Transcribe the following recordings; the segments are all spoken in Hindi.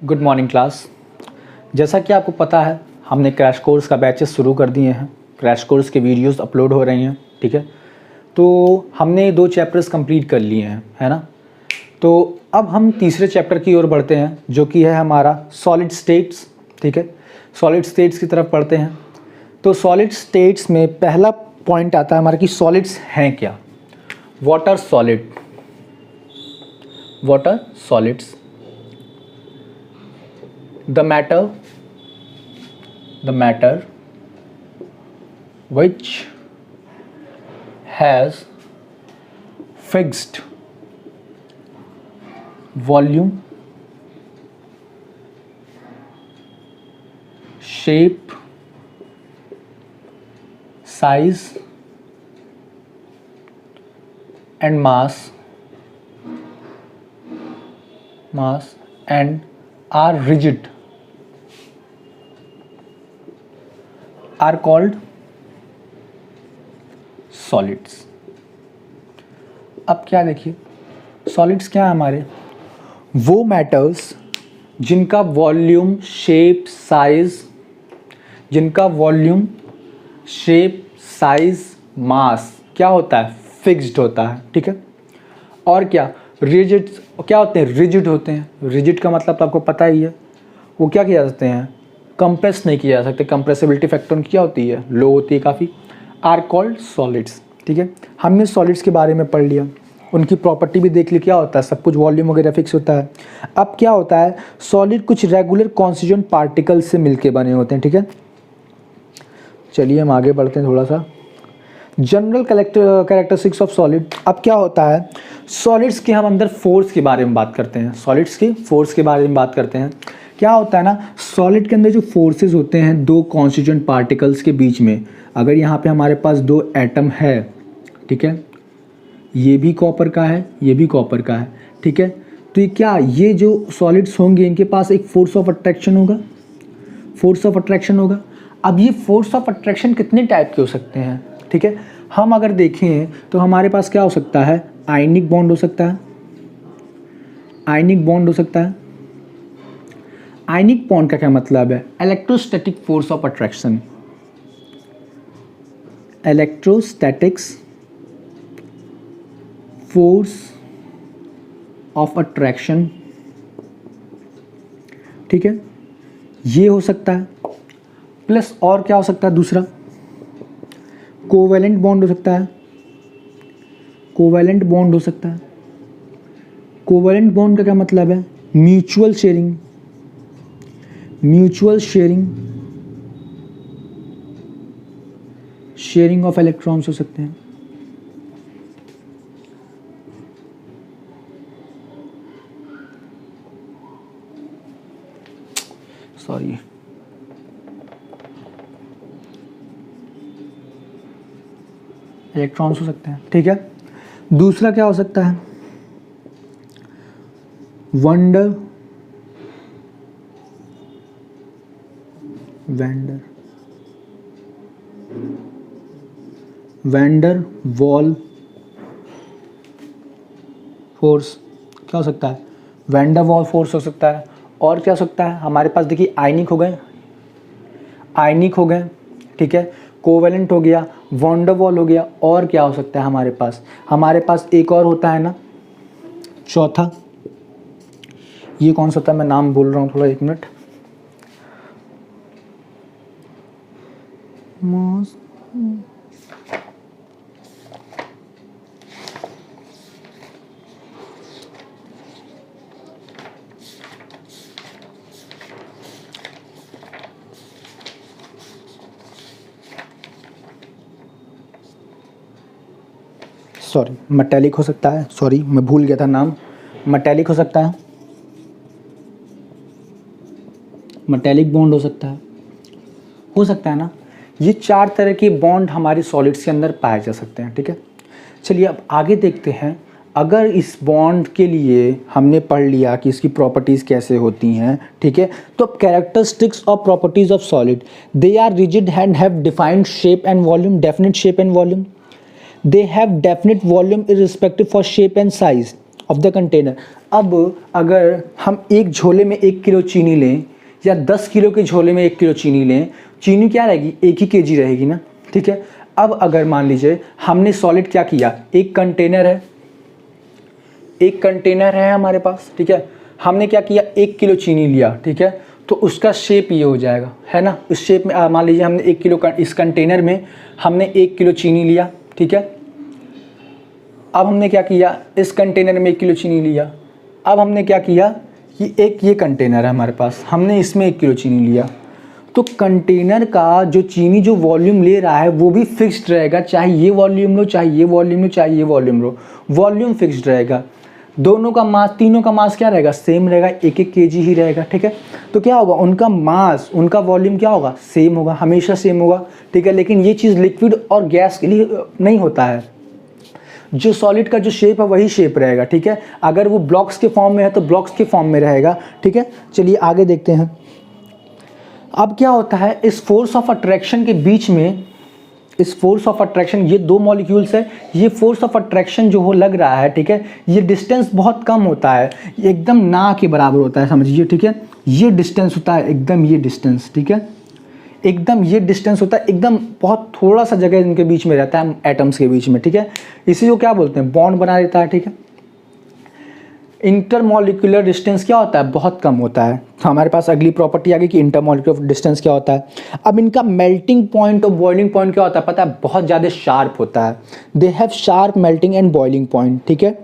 Good morning class. जैसा कि आपको पता है हमने क्रैश कोर्स का बैचेस शुरू कर दिए हैं। क्रैश कोर्स के वीडियोस अपलोड हो रही हैं, ठीक है। तो हमने 2 चैप्टर्स कंप्लीट कर लिए हैं, है ना। तो अब हम तीसरे चैप्टर की ओर बढ़ते हैं जो कि है हमारा सॉलिड स्टेट्स, ठीक है। सॉलिड स्टेट्स की तरफ पढ़ते हैं। तो सॉलिड स्टेट्स में पहला पॉइंट आता है हमारा कि सॉलिड्स हैं क्या। What are solid, what are solids. The matter which has fixed volume, shape, size and mass and are rigid are called solids। अब क्या देखिए, सॉलिड्स क्या है हमारे, वो मैटर्स जिनका वॉल्यूम, शेप, साइज, जिनका वॉल्यूम, शेप, साइज, मास क्या होता है, फिक्स्ड होता है, ठीक है। और क्या, रिजिड क्या होते हैं, रिजिड होते हैं। रिजिड का मतलब तो आपको पता ही है, वो क्या किया जाते हैं, कंप्रेस नहीं किया जा सकते। कंप्रेसिबिलिटी फैक्टर उनकी क्या होती है, लो होती है काफ़ी। आर कॉल्ड सॉलिड्स, ठीक है। हमने सॉलिड्स के बारे में पढ़ लिया, उनकी प्रॉपर्टी भी देख ली, क्या होता है, सब कुछ वॉल्यूम वगैरह फिक्स होता है। अब क्या होता है, सॉलिड कुछ रेगुलर कॉन्स्टिट्यूएंट पार्टिकल से मिलके बने होते हैं, ठीक है। चलिए हम आगे बढ़ते हैं थोड़ा सा। General characteristics of solid. अब क्या होता है, सॉलिड्स के हम अंदर फोर्स के बारे में बात करते हैं। सॉलिड्स की फोर्स के बारे में बात करते हैं। क्या होता है ना, सॉलिड के अंदर जो फोर्सेस होते हैं दो कॉन्स्टिट्यूएंट पार्टिकल्स के बीच में, अगर यहाँ पे हमारे पास 2 एटम है, ठीक है, ये भी कॉपर का है, ये भी कॉपर का है, ठीक है। तो ये क्या, ये जो सॉलिड्स होंगे इनके पास एक फोर्स ऑफ अट्रैक्शन होगा, फोर्स ऑफ अट्रैक्शन होगा। अब ये फोर्स ऑफ अट्रैक्शन कितने टाइप के हो सकते हैं, ठीक है। हम अगर देखें तो हमारे पास क्या हो सकता है, आयनिक बॉन्ड हो सकता है, आयनिक बॉन्ड हो सकता है। आयनिक बॉन्ड का क्या मतलब है, electrostatic force of attraction, electrostatics force of attraction, ठीक है, ये हो सकता है। प्लस और क्या हो सकता है, दूसरा कोवैलेंट बॉन्ड हो सकता है, कोवैलेंट बॉन्ड हो सकता है। कोवैलेंट बॉन्ड का क्या मतलब है, mutual sharing, mutual sharing, sharing of electrons हो सकते हैं। सॉरी, इलेक्ट्रॉन्स हो सकते हैं, ठीक है। दूसरा क्या हो सकता है, वंडर वैंडर वॉल फोर्स, क्या हो सकता है, वैंडर वॉल फोर्स हो सकता है। और क्या हो सकता है, हमारे पास देखिए आयनिक हो गए, आयनिक हो गए, ठीक है, कोवैलेंट हो गया, वैंडर वॉल हो गया। और क्या हो सकता है हमारे पास एक और होता है ना, चौथा, ये कौन सा होता है, मैं नाम बोल रहा हूँ थोड़ा, 1 मिनट। सॉरी, मेटेलिक हो सकता है, सॉरी मैं भूल गया था नाम, मेटेलिक हो सकता है, मेटेलिक बॉन्ड हो सकता है ना। ये 4 तरह के बॉन्ड हमारे सॉलिड्स के अंदर पाए जा सकते हैं, ठीक है। चलिए अब आगे देखते हैं, अगर इस बॉन्ड के लिए हमने पढ़ लिया कि इसकी प्रॉपर्टीज़ कैसे होती हैं, ठीक है। तो कैरेक्टरिस्टिक्स और properties of solid, they are rigid and have defined shape and volume, definite shape and volume. They have definite volume irrespective for shape and size of the container। अब अगर हम एक झोले में 1 किलो चीनी लें या 10 किलो के झोले में 1 किलो चीनी लें, चीनी क्या रहेगी, 1 ही केजी रहेगी ना, ठीक है। अब अगर मान लीजिए हमने सॉलिड क्या किया, एक कंटेनर है हमारे पास, ठीक है। हमने क्या किया, 1 किलो चीनी लिया, ठीक है। तो उसका शेप ये हो जाएगा, है ना। इस शेप में मान लीजिए हमने 1 किलो इस कंटेनर में हमने 1 किलो चीनी लिया, ठीक है। अब हमने क्या किया, इस कंटेनर में 1 किलो चीनी लिया। अब हमने क्या किया कि ये कंटेनर है हमारे पास, हमने इसमें 1 किलो चीनी लिया। तो कंटेनर का जो चीनी जो वॉल्यूम ले रहा है वो भी फिक्स्ड रहेगा, चाहे ये वॉल्यूम लो, चाहे ये वॉल्यूम लो, चाहे ये वॉल्यूम लो, वॉल्यूम फिक्स्ड रहेगा। दोनों का मास, तीनों का मास क्या रहेगा, सेम रहेगा, 1-1 केजी ही रहेगा, ठीक है। तो क्या होगा, उनका मास, उनका वॉल्यूम क्या होगा, सेम होगा, हमेशा सेम होगा, ठीक है। लेकिन ये चीज़ लिक्विड और गैस के लिए नहीं होता है। जो सॉलिड का जो शेप है वही शेप रहेगा, ठीक है। अगर वो ब्लॉक्स के फॉर्म में है तो ब्लॉक्स के फॉर्म में रहेगा, ठीक है। चलिए आगे देखते हैं। अब क्या होता है, इस फोर्स ऑफ अट्रैक्शन के बीच में, इस फोर्स ऑफ अट्रैक्शन, ये 2 मॉलिक्यूल्स है, ये फोर्स ऑफ अट्रैक्शन जो हो लग रहा है, ठीक है, ये डिस्टेंस बहुत कम होता है, ये एकदम ना के बराबर होता है, समझिए, ठीक है। ये डिस्टेंस होता है एकदम, ये डिस्टेंस, ठीक है, एकदम ये डिस्टेंस होता है, एकदम बहुत थोड़ा सा जगह इनके बीच में रहता है, एटम्स के बीच में, ठीक है। इसी को क्या बोलते हैं, बॉन्ड बना देता है, ठीक है। इंटरमॉलिक्यूलर डिस्टेंस क्या होता है, बहुत कम होता है। हमारे पास अगली प्रॉपर्टी आ गई कि इंटरमॉलिक्यूलर डिस्टेंस क्या होता है। अब इनका मेल्टिंग पॉइंट और बॉइलिंग पॉइंट क्या होता है, पता है, बहुत ज़्यादा शार्प होता है। They have sharp melting and boiling point, ठीक है।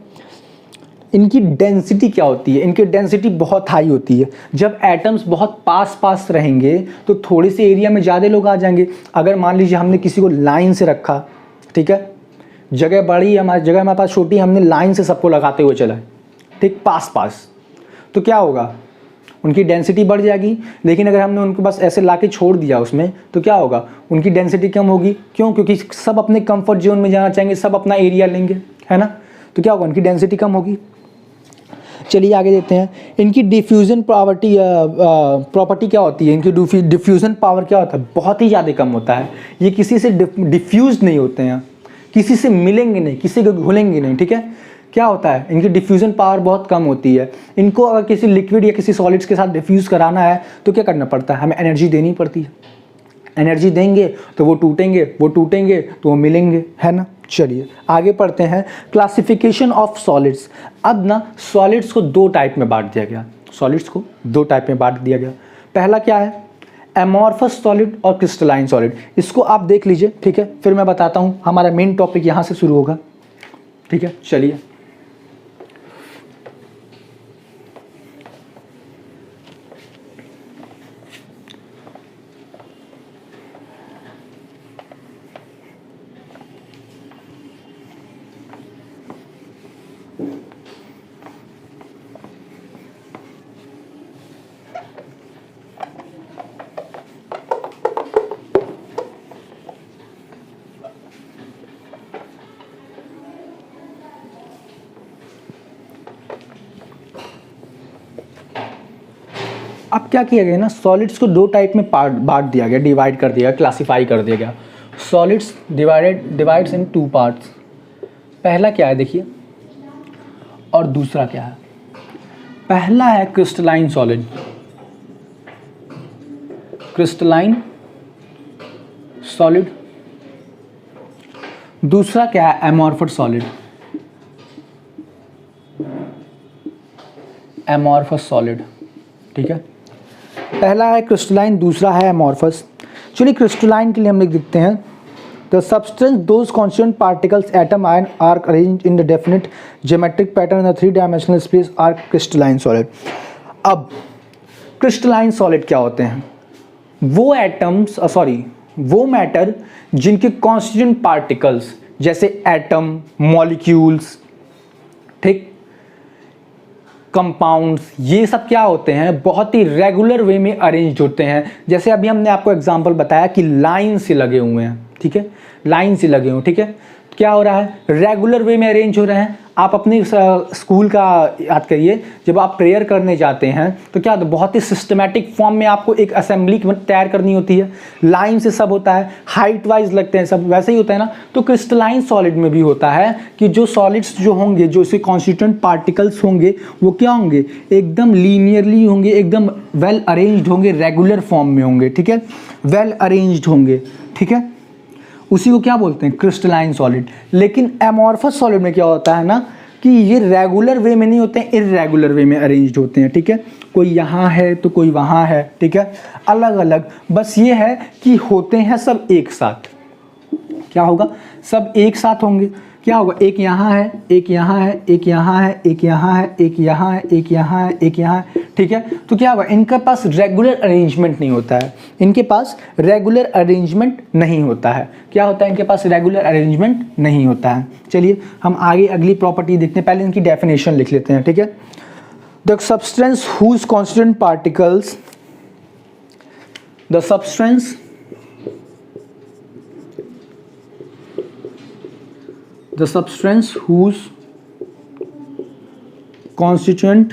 इनकी डेंसिटी क्या होती है, इनकी डेंसिटी बहुत हाई होती है। जब एटम्स बहुत पास पास रहेंगे तो थोड़े से एरिया में ज़्यादा लोग आ जाएंगे। अगर मान लीजिए हमने किसी को लाइन से रखा, ठीक है, जगह बड़ी है, हमारे पास छोटी, हमने लाइन से सबको लगाते हुए चला, ठीक, पास, तो क्या होगा, उनकी डेंसिटी बढ़ जाएगी। लेकिन अगर हमने उनको बस ऐसे लाके छोड़ दिया उसमें, तो क्या होगा, उनकी डेंसिटी कम होगी। क्यों, क्योंकि सब अपने कंफर्ट जोन में जाना चाहेंगे, सब अपना एरिया लेंगे, है ना। तो क्या होगा, उनकी डेंसिटी कम होगी। चलिए आगे देखते हैं। इनकी डिफ्यूज़न प्रॉपर्टी क्या होती है, इनकी डिफ्यूज़न पावर क्या होता है, बहुत ही ज़्यादा कम होता है। ये किसी से डिफ्यूज़ नहीं होते हैं, किसी से मिलेंगे नहीं, किसी को घुलेंगे नहीं, ठीक है। क्या होता है, इनकी डिफ्यूज़न पावर बहुत कम होती है। इनको अगर किसी लिक्विड या किसी सॉलिड्स के साथ डिफ्यूज़ कराना है तो क्या करना पड़ता है, हमें एनर्जी देनी पड़ती है। एनर्जी देंगे तो वो टूटेंगे तो वो मिलेंगे, है ना। चलिए आगे पढ़ते हैं। Classification of solids. अब ना सॉलिड्स को 2 टाइप में बांट दिया गया, सॉलिड्स को 2 टाइप में बांट दिया गया। पहला क्या है, एमॉर्फस सॉलिड और क्रिस्टलाइन सॉलिड। इसको आप देख लीजिए, ठीक है, फिर मैं बताता हूँ। हमारा मेन टॉपिक यहाँ से शुरू होगा, ठीक है। चलिए अब क्या किया गया ना, सॉलिड्स को 2 टाइप में बांट दिया गया, डिवाइड कर दिया, क्लासिफाई कर दिया गया। सॉलिड्स डिवाइड्स इन 2 पार्ट्स। पहला क्या है देखिए, और दूसरा क्या है। पहला है क्रिस्टलाइन सॉलिड, क्रिस्टलाइन सॉलिड। दूसरा क्या है, एमॉर्फस सॉलिड, एमॉर्फस सॉलिड, ठीक है। पहला है क्रिस्टलाइन, दूसरा है एमॉर्फस। चलिए क्रिस्टलाइन के लिए हम लिख देते हैं, the substance those constituent particles atom ion are arranged in the definite geometric pattern in the 3 dimensional space are crystalline solid. अब क्रिस्टलाइन सॉलिड क्या होते हैं, वो एटम्स वो मैटर जिनके कॉन्स्टिट्यूएंट पार्टिकल्स जैसे एटम, मॉलिक्यूल्स, ठीक, कंपाउंड्स, ये सब क्या होते हैं, बहुत ही रेगुलर वे में अरेंज होते हैं। जैसे अभी हमने आपको एग्जांपल बताया कि लाइन से लगे हुए हैं, ठीक है, लाइन से लगे हुए, ठीक है। क्या हो रहा है, रेगुलर वे में अरेंज हो रहे हैं। आप अपने स्कूल का याद करिए, जब आप प्रेयर करने जाते हैं तो क्या होता है, बहुत ही सिस्टमैटिक फॉर्म में आपको एक असेंबली तैयार करनी होती है, लाइन से सब होता है, हाइट वाइज लगते हैं सब, वैसे ही होता है ना। तो क्रिस्टलाइन सॉलिड में भी होता है कि जो सॉलिड्स जो होंगे, जो इसके कॉन्स्टिट्यूएंट पार्टिकल्स होंगे, वो क्या होंगे, एकदम लीनियरली होंगे, एकदम वेल अरेंज्ड होंगे, रेगुलर फॉर्म में होंगे, ठीक है, वेल अरेंज्ड होंगे, ठीक है, उसी को क्या बोलते हैं, क्रिस्टलाइन सॉलिड। लेकिन एमॉर्फस सॉलिड में क्या होता है ना कि ये रेगुलर वे में नहीं होते हैं, इर्रेगुलर वे में अरेंज्ड होते हैं, ठीक है, कोई यहाँ है तो कोई वहाँ है, ठीक है, अलग अलग, बस ये है कि होते हैं सब एक साथ। क्या होगा, सब एक साथ होंगे। क्या होगा, एक यहाँ है, एक यहाँ है, एक यहाँ है, एक यहाँ है, एक यहाँ है, एक यहाँ है, एक यहाँ है, ठीक है। तो क्या होगा, इनके पास रेगुलर अरेंजमेंट नहीं होता है, इनके पास रेगुलर अरेंजमेंट नहीं होता है। क्या होता है, इनके पास रेगुलर अरेंजमेंट नहीं होता है। चलिए हम आगे अगली प्रॉपर्टी देखते हैं, पहले इनकी डेफिनेशन लिख लेते हैं, ठीक है। The substance whose constituent particles, the substance the substance whose constituent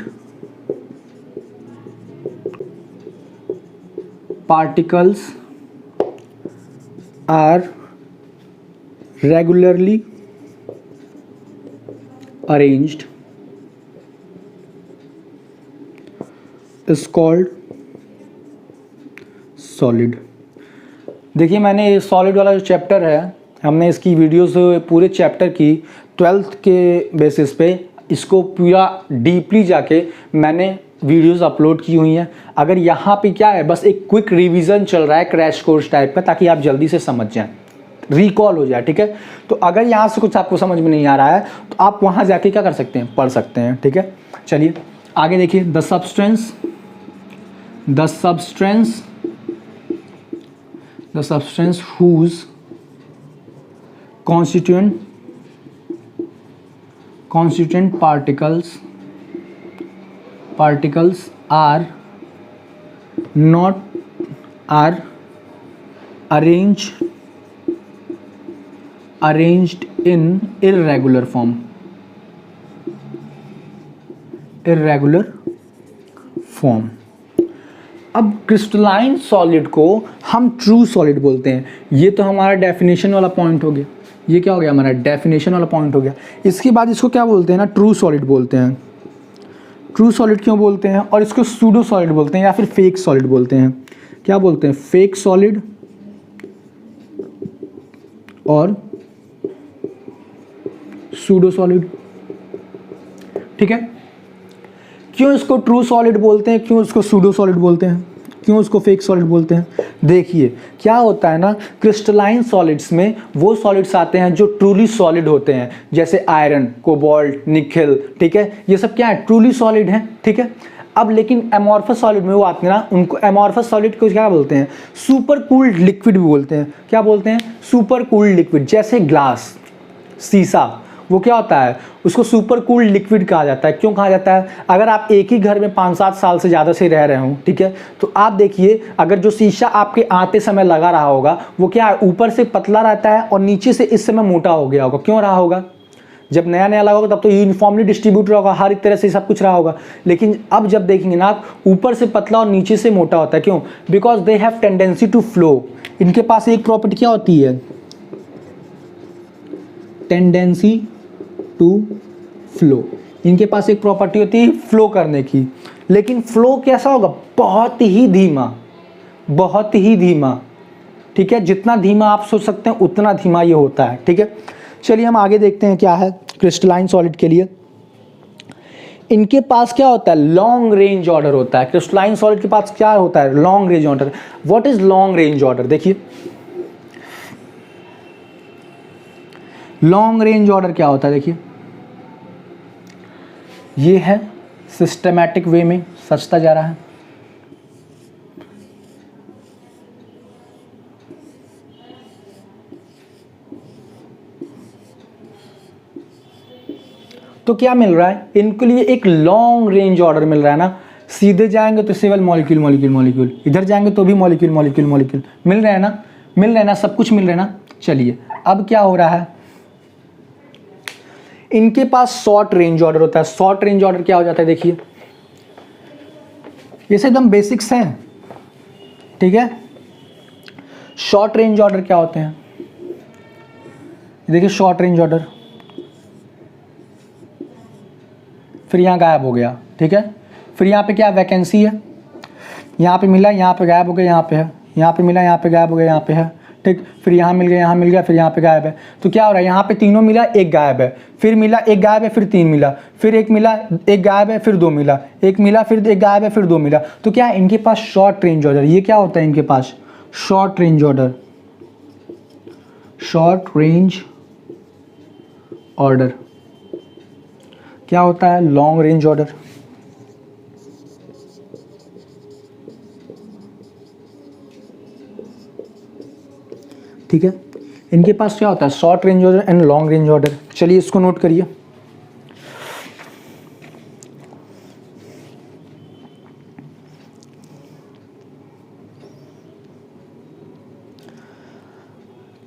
particles are regularly arranged is called solid। देखिए मैंने सॉलिड वाला जो चैप्टर है, हमने इसकी वीडियोस पूरे चैप्टर की 12th के बेसिस पे इसको पूरा डीपली जाके मैंने वीडियोस अपलोड की हुई हैं। अगर यहाँ पे क्या है, बस एक क्विक रिवीजन चल रहा है, क्रैश कोर्स टाइप का, ताकि आप जल्दी से समझ जाएं, रिकॉल हो जाए, ठीक है। तो अगर यहाँ से कुछ आपको समझ में नहीं आ रहा है तो आप वहाँ जाके क्या कर सकते हैं, पढ़ सकते हैं, ठीक है। चलिए आगे देखिए, the substance whose constituent particles are arranged in irregular form। अब क्रिस्टलाइन सॉलिड को हम ट्रू सॉलिड बोलते हैं। ये तो हमारा डेफिनेशन वाला पॉइंट हो गया, ये क्या हो गया, हमारा डेफिनेशन वाला पॉइंट हो गया। इसके बाद इसको क्या बोलते हैं ना, ट्रू सॉलिड बोलते हैं। ट्रू सॉलिड क्यों बोलते हैं, और इसको सूडो सॉलिड बोलते हैं या फिर फेक सॉलिड बोलते हैं। क्या बोलते हैं, फेक सॉलिड और सूडो सॉलिड, ठीक है। क्यों इसको ट्रू सॉलिड बोलते हैं, क्यों इसको सूडो सॉलिड बोलते हैं, क्यों इसको फेक सॉलिड बोलते हैं। देखिए क्या होता है ना, क्रिस्टलाइन सॉलिड्स में वो सॉलिड्स आते हैं जो ट्रूली सॉलिड होते हैं, जैसे आयरन, कोबाल्ट, निकेल, ठीक है, ये सब क्या है, ट्रूली सॉलिड हैं, ठीक है। अब लेकिन एमॉर्फस सॉलिड में वो आते हैं ना, उनको एमॉर्फस सॉलिड को क्या बोलते हैं, सुपर कूल्ड लिक्विड भी बोलते हैं। क्या बोलते हैं, सुपर कूल्ड लिक्विड। जैसे ग्लास, शीशा, वो क्या होता है, उसको सुपर कूल्ड लिक्विड कहा जाता है। क्यों कहा जाता है, अगर आप एक ही घर में 5-7 साल से ज़्यादा से रह रहे हो, ठीक है, तो आप देखिए अगर जो शीशा आपके आते समय लगा रहा होगा, वो क्या है, ऊपर से पतला रहता है और नीचे से इस समय मोटा हो गया होगा। क्यों रहा होगा, जब नया नया लगा होगा तब तो यूनिफॉर्मली डिस्ट्रीब्यूट होगा, हर एक तरह से सब कुछ रहा होगा। लेकिन अब जब देखेंगे ना आप, ऊपर से पतला और नीचे से मोटा होता है। क्यों, because they have tendency to flow. इनके पास एक प्रॉपर्टी क्या होती है, टेंडेंसी टू फ्लो। इनके पास एक प्रॉपर्टी होती है फ्लो करने की। लेकिन फ्लो कैसा होगा, बहुत ही धीमा, बहुत ही धीमा, ठीक है। जितना धीमा आप सोच सकते हैं उतना धीमा ये होता है, ठीक है। चलिए हम आगे देखते हैं क्या है क्रिस्टलाइन सॉलिड के लिए। इनके पास क्या होता है, लॉन्ग रेंज ऑर्डर होता है। क्रिस्टलाइन सॉलिड के पास क्या होता है, long range order. What is long range order, देखिए लॉन्ग रेंज ऑर्डर क्या होता है, देखिए ये है सिस्टमैटिक वे में सचता जा रहा है। तो क्या मिल रहा है, इनके लिए एक लॉन्ग रेंज ऑर्डर मिल रहा है ना। सीधे जाएंगे तो सिर्फ मॉलिक्यूल मॉलिक्यूल मॉलिक्यूल, इधर जाएंगे तो भी मॉलिक्यूल मॉलिक्यूल मॉलिक्यूल, मिल रहा है ना, मिल रहा है ना, सब कुछ मिल रहा है ना। चलिए अब क्या हो रहा है, इनके पास शॉर्ट रेंज ऑर्डर होता है। शॉर्ट रेंज ऑर्डर क्या हो जाता है, देखिए ये सब एकदम बेसिक्स है, ठीक है। शॉर्ट रेंज ऑर्डर क्या होते हैं, देखिए शॉर्ट रेंज ऑर्डर, फिर यहाँ गायब हो गया, ठीक है। फिर यहाँ पे क्या वैकेंसी है, यहाँ पे मिला, यहाँ पे गायब हो गया, यहाँ पे है, यहाँ पे मिला, यहाँ पे गायब हो गया, यहाँ पे है, ठीक। फिर यहाँ मिल गया, यहाँ मिल गया, फिर यहाँ पे गायब है। तो क्या हो रहा है, यहाँ पे तीनों मिला, एक गायब है, फिर मिला, एक गायब है, फिर तीन मिला, फिर एक मिला, एक गायब है, फिर दो मिला, एक मिला, फिर एक गायब है, फिर दो मिला। तो क्या है, इनके पास शॉर्ट रेंज ऑर्डर, ये क्या होता है इनके पास, short range order. Short range order क्या होता है, लॉन्ग रेंज ऑर्डर। ठीक है, इनके पास क्या होता है, short range order and long range order. चलिए इसको नोट करिए।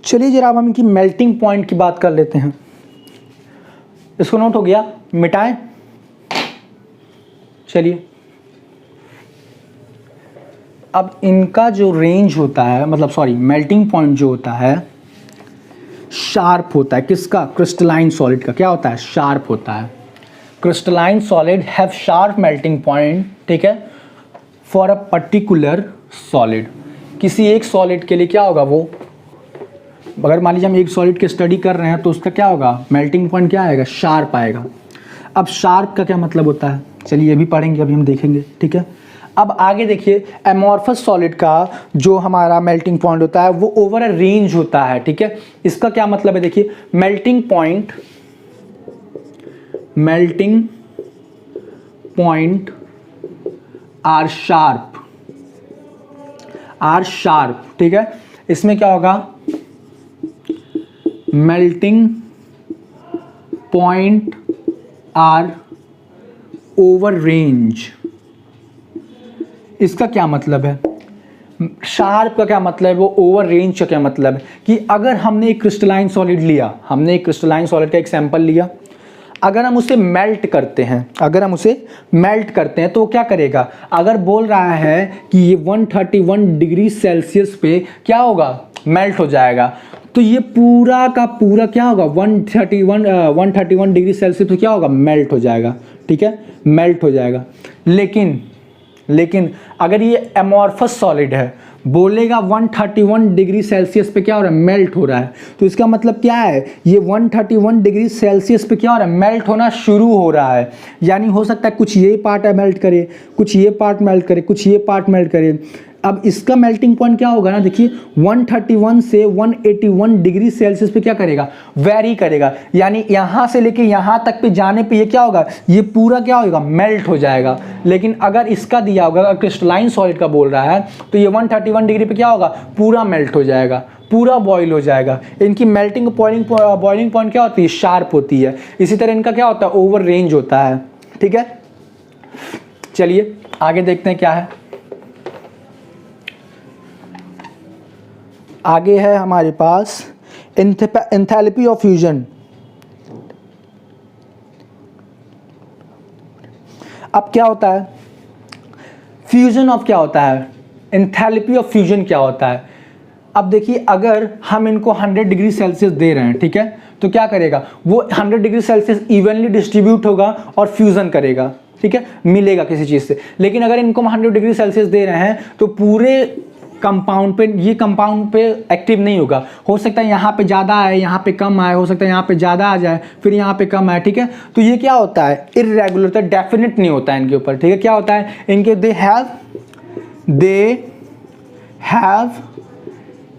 चलिए जरा अब हम इनकी मेल्टिंग पॉइंट की बात कर लेते हैं। इसको नोट हो गया, मिटाएं। चलिए अब इनका जो रेंज होता है, मतलब सॉरी मेल्टिंग पॉइंट जो होता है शार्प होता है। किसका, क्रिस्टलाइन सॉलिड का क्या होता है, शार्प होता है। Crystalline solid have sharp melting point, ठीक है, फॉर अ पर्टिकुलर सॉलिड। किसी एक सॉलिड के लिए क्या होगा, वो अगर मान लीजिए हम एक सॉलिड की स्टडी कर रहे हैं तो उसका क्या होगा, मेल्टिंग पॉइंट क्या आएगा, शार्प आएगा। अब शार्प का क्या मतलब होता है, चलिए ये भी पढ़ेंगे, अभी हम देखेंगे, ठीक है। अब आगे देखिए, एमॉर्फस सॉलिड का जो हमारा मेल्टिंग पॉइंट होता है वो ओवर अ रेंज होता है, ठीक है। इसका क्या मतलब है, देखिए मेल्टिंग पॉइंट आर शार्प, ठीक है। इसमें क्या होगा, melting point are over range. इसका क्या मतलब है, शार्प का क्या मतलब है, वो ओवर रेंज का क्या मतलब है, कि अगर हमने एक क्रिस्टलाइन सॉलिड लिया, हमने एक क्रिस्टलाइन सॉलिड का एक सैंपल लिया, अगर हम उसे मेल्ट करते हैं, तो क्या करेगा, अगर बोल रहा है कि ये 131 डिग्री सेल्सियस पे क्या होगा, मेल्ट हो जाएगा, तो ये पूरा का पूरा क्या होगा, 131 डिग्री सेल्सियस पे क्या होगा, मेल्ट हो जाएगा, ठीक है, मेल्ट हो जाएगा। लेकिन अगर ये एमॉर्फस सॉलिड है, बोलेगा 131 डिग्री सेल्सियस पे क्या हो रहा है, मेल्ट हो रहा है, तो इसका मतलब क्या है, ये 131 डिग्री सेल्सियस पे क्या हो रहा है, मेल्ट होना शुरू हो रहा है। यानी हो सकता है कुछ ये पार्ट मेल्ट करे, कुछ ये पार्ट मेल्ट करे, कुछ ये पार्ट मेल्ट करे। अब इसका मेल्टिंग पॉइंट क्या होगा ना, देखिए 131 से 181 डिग्री सेल्सियस पे क्या करेगा, वेरी करेगा। यानी यहाँ से लेके यहाँ तक पे जाने पे ये क्या होगा, ये पूरा क्या होगा, मेल्ट हो जाएगा। लेकिन अगर इसका दिया होगा, अगर क्रिस्टलाइन सॉलिड का बोल रहा है, तो ये 131 डिग्री पे क्या होगा, पूरा मेल्ट हो जाएगा, पूरा बॉयल हो जाएगा। इनकी मेल्टिंग बॉइलिंग पॉइंट क्या होती है, शार्प होती है। इसी तरह इनका क्या होता है, ओवर रेंज होता है, ठीक है। चलिए आगे देखते हैं क्या है। आगे है हमारे पास एंथैल्पी ऑफ फ्यूजन। अब क्या होता है, फ्यूजन ऑफ क्या होता है, एंथैल्पी ऑफ फ्यूजन क्या होता है। अब देखिए, अगर हम इनको 100 डिग्री सेल्सियस दे रहे हैं, ठीक है, तो क्या करेगा, वो 100 डिग्री सेल्सियस इवनली डिस्ट्रीब्यूट होगा और फ्यूजन करेगा, ठीक है, मिलेगा किसी चीज़ से। लेकिन अगर इनको हम 100 डिग्री सेल्सियस दे रहे हैं तो पूरे कंपाउंड पे, ये कंपाउंड पे एक्टिव नहीं होगा। हो सकता है यहाँ पे ज़्यादा आए, यहाँ पे कम आए, हो सकता है यहाँ पे ज़्यादा आ जाए, फिर यहाँ पे कम आए, ठीक है। तो ये क्या होता है, इर्रेगुलर होता है, डेफिनेट नहीं होता है इनके ऊपर, ठीक है। क्या होता है इनके, they have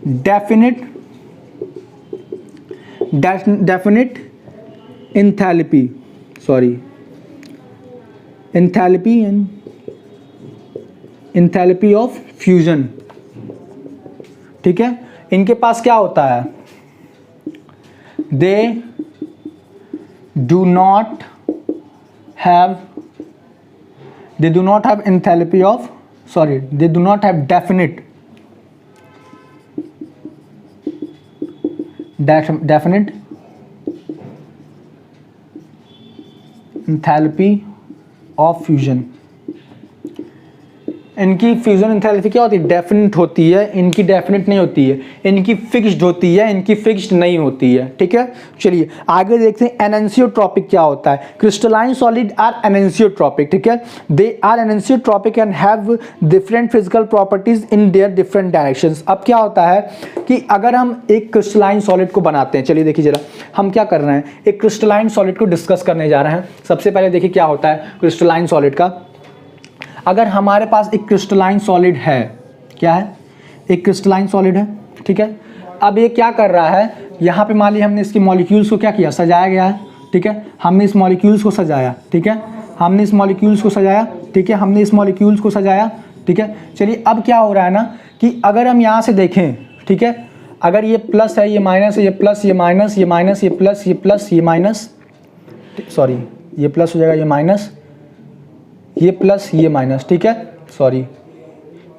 definite enthalpy, enthalpy of fusion, ठीक है। इनके पास क्या होता है, they do not have enthalpy of, they do not have definite enthalpy of fusion. इनकी फ्यूजन एंथैल्पी क्या होती है? डेफिनेट होती है, इनकी डेफिनेट नहीं होती है, इनकी फिक्स्ड होती है, इनकी फिक्स्ड नहीं होती है। ठीक है, चलिए आगे देखते हैं एनेंसियोट्रॉपिक क्या होता है। Crystalline solid are anisotropic. ठीक है, they are anisotropic and have different physical properties in their different directions. अब क्या होता है कि अगर हम एक क्रिस्टलाइन सॉलिड को बनाते हैं, चलिए देखिए जरा हम क्या कर रहे हैं, एक क्रिस्टलाइन सॉलिड को डिस्कस करने जा रहे हैं। सबसे पहले देखिए क्या होता है क्रिस्टलाइन सॉलिड का। अगर हमारे पास एक क्रिस्टलाइन सॉलिड है, क्या है? एक क्रिस्टलाइन सॉलिड है। ठीक है, अब ये क्या कर रहा है, यहाँ पे मान लीजिए हमने इसकी मॉलिक्यूल्स को क्या किया, सजाया गया है। ठीक है, हमने इस मॉलिक्यूल्स को सजाया। ठीक है, हमने इस मॉलिक्यूल्स को सजाया। ठीक है, हमने इस मॉलिक्यूल्स को सजाया। ठीक है, चलिए अब क्या हो रहा है ना कि अगर हम यहाँ से देखें, ठीक है, अगर ये प्लस है, ये माइनस है, ये प्लस, ये माइनस, ये माइनस, ये प्लस, ये प्लस, ये माइनस, सॉरी ये प्लस हो जाएगा, ये माइनस, ये प्लस, ये माइनस। ठीक है, सॉरी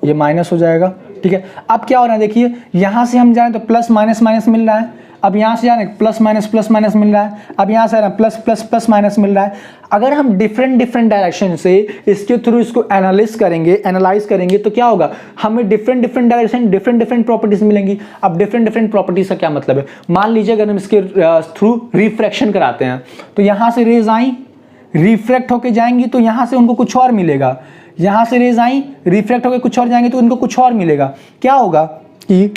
ये माइनस हो जाएगा। ठीक है, अब क्या हो रहा है देखिए, यहाँ से हम जाएं तो प्लस माइनस माइनस मिल रहा है, अब यहाँ से जा रहे हैं प्लस माइनस मिल रहा है, अब यहाँ से आ रहा है प्लस प्लस प्लस माइनस मिल रहा है। अगर हम डिफरेंट डायरेक्शन से इसके थ्रू इसको एनालाइज करेंगे तो क्या होगा, हमें डिफरेंट डायरेक्शन डिफरेंट प्रॉपर्टीज मिलेंगी। अब डिफरेंट प्रॉपर्टीज का क्या मतलब है, मान लीजिए अगर हम इसके थ्रू रिफ्रैक्शन कराते हैं तो यहाँ से रेज आई, रिफ्रैक्ट होके जाएंगी तो यहाँ से उनको कुछ और मिलेगा, यहाँ से रेज आई रिफ्रैक्ट होके कुछ और जाएंगे तो उनको कुछ और मिलेगा। क्या होगा कि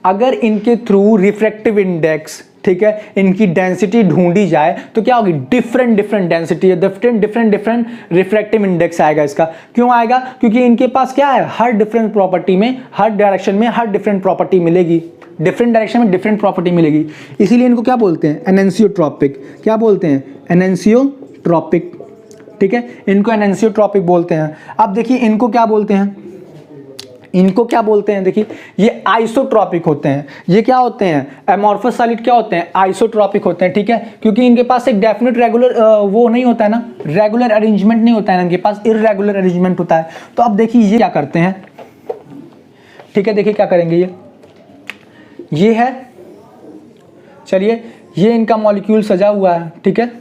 अगर इनके थ्रू रिफ्रैक्टिव इंडेक्स, ठीक है, इनकी डेंसिटी ढूंढी जाए तो क्या होगी, डिफरेंट डेंसिटी है, डिफरेंट रिफ्रैक्टिव इंडेक्स आएगा इसका। क्यों आएगा? क्योंकि इनके पास क्या है, हर डिफरेंट प्रॉपर्टी में, हर डायरेक्शन में हर डिफरेंट प्रॉपर्टी मिलेगी, डिफरेंट डायरेक्शन में डिफरेंट प्रॉपर्टी मिलेगी। इसीलिए इनको क्या बोलते हैं, एनेंसियोट्रॉपिक। क्या बोलते हैं? एनेंसियोट्रॉपिक। ठीक है, इनको एनेंसियोट्रॉपिक बोलते हैं। अब देखिए इनको क्या बोलते हैं, इनको क्या बोलते हैं, देखिए ये आइसोट्रॉपिक होते हैं। ये क्या होते हैं, एमॉर्फस सॉलिड क्या होते हैं, आइसोट्रॉपिक होते हैं। ठीक है, क्योंकि इनके पास एक डेफिनेट रेगुलर वो नहीं होता है ना, रेगुलर अरेंजमेंट नहीं होता है, इनके पास इररेगुलर अरेंजमेंट होता है। तो अब देखिए ये क्या करते हैं, ठीक है, देखिए क्या करेंगे, ये है, चलिए ये इनका मॉलिक्यूल सजा हुआ है। ठीक है,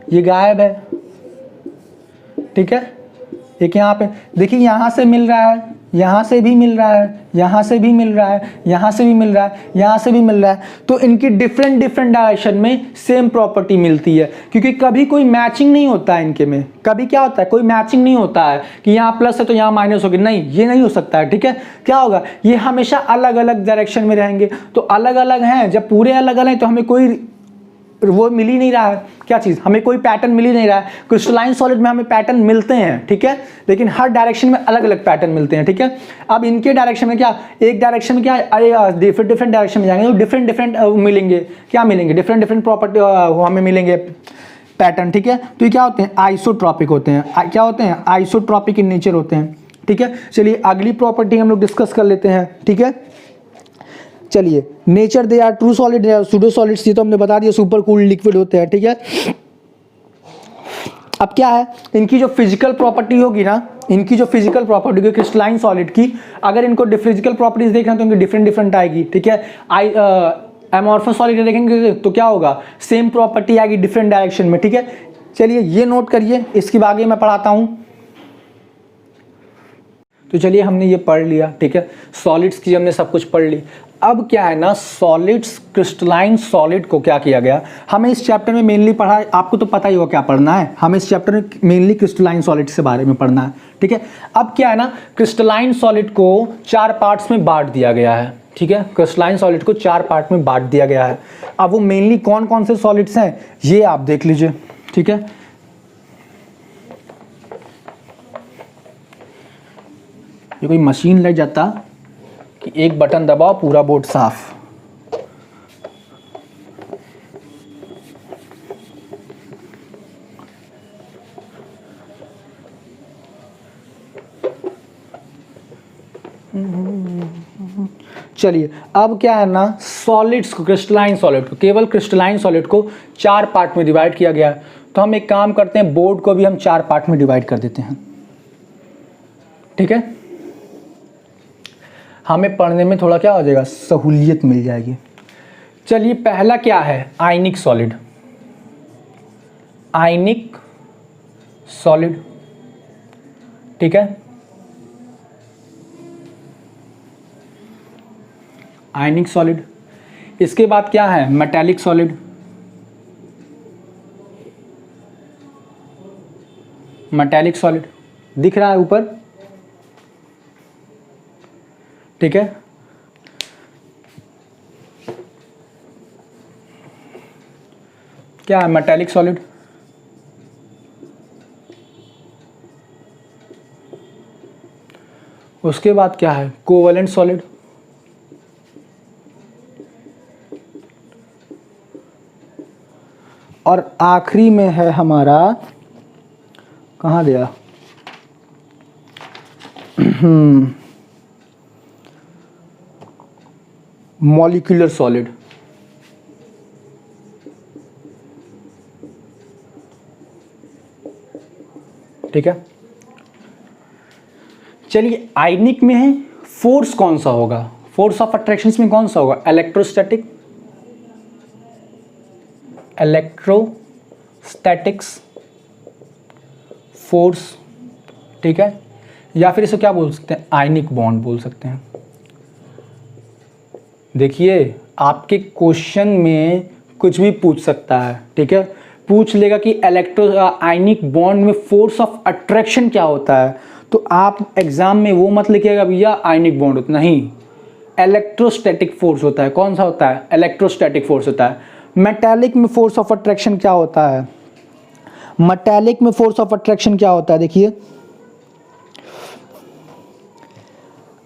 ये गायब है। ठीक है, एक यहाँ पे देखिए, यहाँ से मिल रहा है, यहाँ से भी मिल रहा है, यहाँ से भी मिल रहा है, यहाँ से भी मिल रहा है, यहाँ से भी मिल रहा है। तो इनकी डिफरेंट डायरेक्शन में सेम प्रॉपर्टी मिलती है, क्योंकि कभी कोई मैचिंग नहीं होता है इनके में। कभी क्या होता है, कोई मैचिंग नहीं होता है कि यहाँ प्लस है तो यहाँ माइनस होगी, नहीं, ये नहीं हो सकता है। ठीक है, क्या होगा, ये हमेशा अलग अलग डायरेक्शन में रहेंगे। तो अलग अलग हैं, जब पूरे अलग अलग हैं तो हमें कोई वो मिल ही नहीं रहा है, क्या चीज़, हमें कोई पैटर्न मिल ही नहीं रहा है। क्रिस्टलाइन सॉलिड में हमें पैटर्न मिलते हैं, ठीक है, लेकिन हर डायरेक्शन में अलग अलग पैटर्न मिलते हैं। ठीक है, अब इनके डायरेक्शन में क्या, एक डायरेक्शन में क्या है, डिफरेंट डायरेक्शन में जाएंगे तो डिफरेंट मिलेंगे, क्या मिलेंगे, डिफरेंट प्रॉपर्टी हमें मिलेंगे पैटर्न। ठीक है, तो ये क्या होते हैं, आइसोट्रॉपिक होते हैं। क्या होते हैं, आइसोट्रॉपिक इन नेचर होते हैं। ठीक है, चलिए अगली प्रॉपर्टी हम लोग डिस्कस कर लेते हैं। ठीक है, चलिए nature they are true solid, pseudo solids, ये तो हमने बता दिया, सुपर कूल्ड लिक्विड होते हैं। ठीक है, अब क्या है, इनकी जो फिजिकल प्रॉपर्टी होगी ना, इनकी जो फिजिकल प्रॉपर्टी होगी क्रिस्टलाइन सॉलिड की, अगर इनको फिजिकल प्रॉपर्टीज देखना तो इनकी डिफरेंट आएगी। ठीक है, एमॉर्फस सॉलिड देखेंगे तो क्या होगा, सेम प्रॉपर्टी आएगी डिफरेंट डायरेक्शन में। ठीक है, चलिए ये नोट करिए, इसके आगे मैं पढ़ाता हूं। तो चलिए हमने ये पढ़ लिया। ठीक है, सॉलिड्स की हमने सब कुछ पढ़ ली। अब क्या है ना, सॉलिड्स, क्रिस्टलाइन सॉलिड को क्या किया गया, हमें इस चैप्टर में मेनली पढ़ा, आपको तो पता ही होगा क्या पढ़ना है, हमें इस चैप्टर में मेनली क्रिस्टलाइन सॉलिड के बारे में पढ़ना है। ठीक है, अब क्या है ना, क्रिस्टलाइन सॉलिड को 4 पार्ट्स में बांट दिया गया है। ठीक है, क्रिस्टलाइन सॉलिड को 4 पार्ट में बांट दिया गया है। अब वो मेनली कौन कौन से सॉलिड्स हैं ये आप देख लीजिए। ठीक है, ये कोई मशीन लग जाता कि एक बटन दबाओ पूरा बोर्ड साफ। चलिए अब क्या है ना, सॉलिड्स को, क्रिस्टलाइन सॉलिड को, केवल क्रिस्टलाइन सॉलिड को 4 पार्ट में डिवाइड किया गया है। तो हम एक काम करते हैं, बोर्ड को भी हम 4 पार्ट में डिवाइड कर देते हैं। ठीक है, हमें पढ़ने में थोड़ा क्या हो जाएगा, सहूलियत मिल जाएगी। चलिए पहला क्या है, आयनिक सॉलिड। आयनिक सॉलिड, ठीक है, आयनिक सॉलिड। इसके बाद क्या है, मेटालिक सॉलिड, मेटालिक सॉलिड दिख रहा है ऊपर, ठीक है। क्या है, मेटालिक सॉलिड। उसके बाद क्या है, कोवेलेंट सॉलिड, और आखिरी में है हमारा, कहाँ गया, मॉलिक्यूलर सॉलिड, ठीक है। चलिए, आयनिक में है, फोर्स कौन सा होगा, फोर्स ऑफ अट्रैक्शन में कौन सा होगा, इलेक्ट्रोस्टैटिक, इलेक्ट्रोस्टैटिक्स फोर्स, ठीक है, या फिर इसे क्या बोल सकते हैं, आयनिक बॉन्ड बोल सकते हैं। देखिए, आपके क्वेश्चन में कुछ भी पूछ सकता है, ठीक है, पूछ लेगा कि आयनिक बॉन्ड में फोर्स ऑफ अट्रैक्शन क्या होता है, तो आप एग्जाम में वो मत लिखिएगा भैया आयनिक बॉन्ड होता, नहीं, इलेक्ट्रोस्टैटिक फोर्स होता है। कौन सा होता है, इलेक्ट्रोस्टैटिक फोर्स होता है। मेटालिक में फोर्स ऑफ अट्रैक्शन क्या होता है, मेटालिक में फोर्स ऑफ अट्रैक्शन क्या होता है, देखिए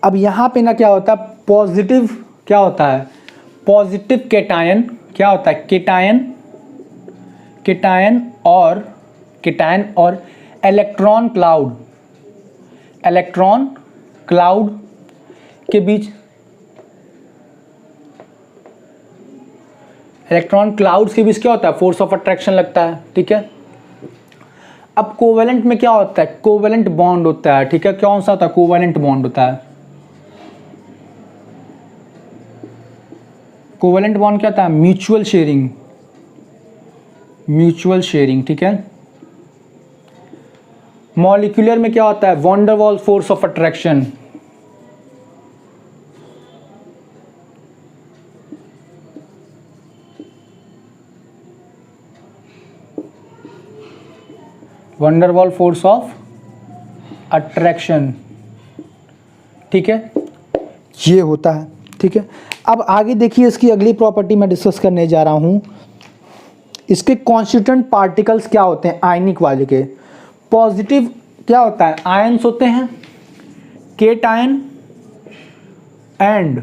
अब यहां पे ना क्या होता है, पॉजिटिव क्या होता है, पॉजिटिव केटायन क्या होता है, केटायन, केटायन और इलेक्ट्रॉन क्लाउड, इलेक्ट्रॉन क्लाउड के बीच, इलेक्ट्रॉन क्लाउड्स के बीच क्या होता है, फोर्स ऑफ अट्रैक्शन लगता है, ठीक है। अब कोवेलेंट में क्या होता है, कोवेलेंट बॉन्ड होता है, ठीक है, कौन सा होता है, कोवेलेंट बॉन्ड होता है। कोवेलेंट बॉन्ड क्या होता है, म्यूचुअल शेयरिंग, म्यूचुअल शेयरिंग, ठीक है। मॉलिक्यूलर में क्या होता है, van der waals force of attraction, van der waals force of attraction, ठीक है, ये होता है, ठीक है। अब आगे देखिए, इसकी अगली प्रॉपर्टी मैं डिस्कस करने जा रहा हूं, इसके कॉन्स्टिट्यूएंट पार्टिकल्स क्या होते हैं आयनिक वाले के। पॉजिटिव क्या होता है, आयंस होते हैं, केटायन एंड